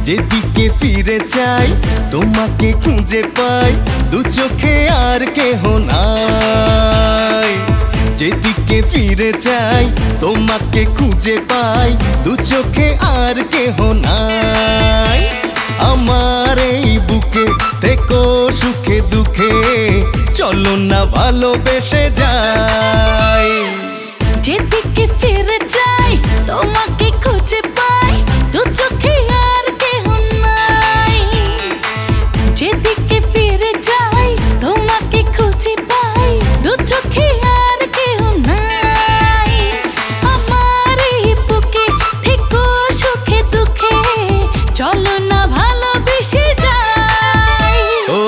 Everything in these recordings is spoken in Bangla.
যেদিকে ফিরে চাই তোমাকে খুঁজে পাই, দু চোখে আর কেহ নাই। যেদিকে ফিরে চাই তোমাকে খুঁজে পাই, দু চোখে আর কেহ নাই। আমার এই বুকে থেকো সুখে দুঃখে, চলো না ভালোবেসে যাই। যেদিকে ফিরে চাই তোমাকে খুঁজে পাই, দু চোখে আর কেহ নাই। যেদিকে ফিরে যাই তোমাকে খুঁজে পাই, দু চোখে আর কেহ নাই। আমার এই বুকে থেকো সুখে দুঃখে, চলো না ভালোবেসে যাই। ও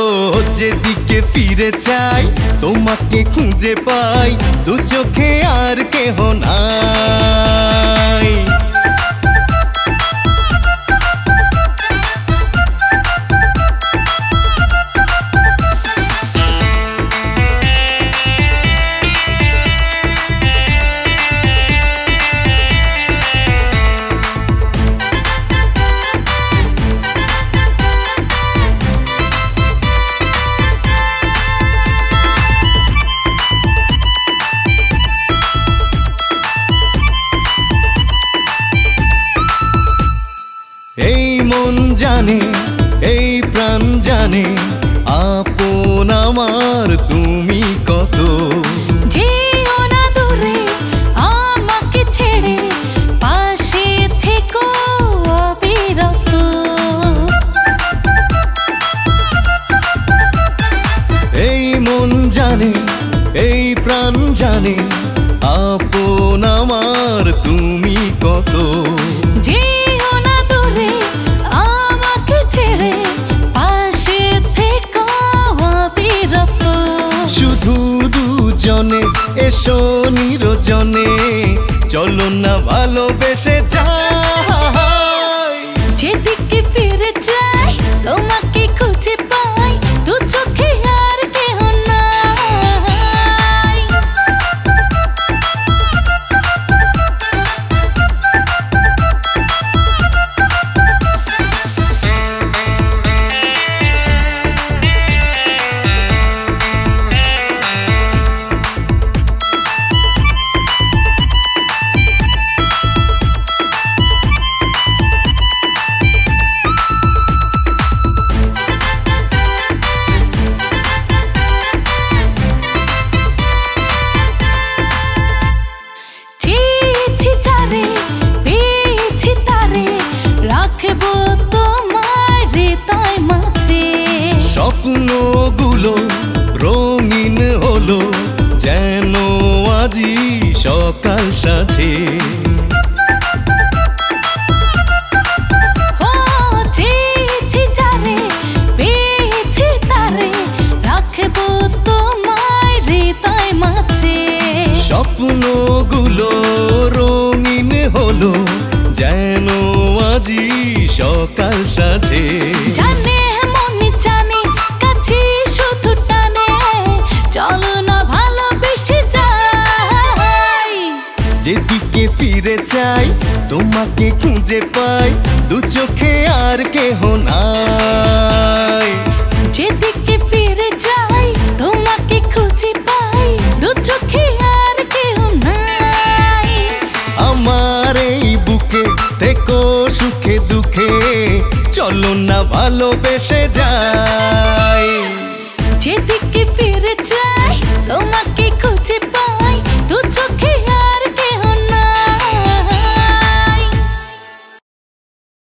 যেদিকে ফিরে চাই তোমাকে খুঁজে পাই, দু চোখে আর কেহ নাই। এই মন জানে, এই প্রাণ জানে, আপন আমার তুমি কত। যেও না দূরে আমাকে ছেড়ে, পাশে থেকো অবিরত। এই মন জানে, এই প্রাণ জানে, আপন আমার তুমি কত। যেও না দূরে আমাকে ছেড়ে, পাশে থেকো অবিরত। শুধু দুজনে এসো নিরজনে, চলো না ভালোবেসে যাই। যেদিকে ফিরে যাই তোমাকে খুঁজে পাই, দু চোখে আর কেহ নাই। চেয়েছি যারে, পেয়েছি তারে, রাখবো তোমার হৃদয় মাঝে। স্বপ্নগুলো রঙিন হলো, যেন আজি সকাল সাজে। চেয়েছি যারে, পেয়েছি তারে, রাখবো তোমার হৃদয় মাঝে। স্বপ্নগুলো রঙিন হলো, যেন আজি সকাল সাজে। জানে মনে জানে, কাছে শুধু টানে, চলো না ভালোবেসে যাই। যেদিকে ফিরে চাই তোমাকে খুঁজে পাই, দু চোখে আর কেহ নাই। যেদিকে ফিরে যাই তোমাকে খুঁজে পাই, দু চোখে আর কেহ নাই। আমার এই বুকে থেকো সুখে দুঃখে, চলো না ভালোবেসে যাই। যেদিকে ফিরে যাই তোমাকে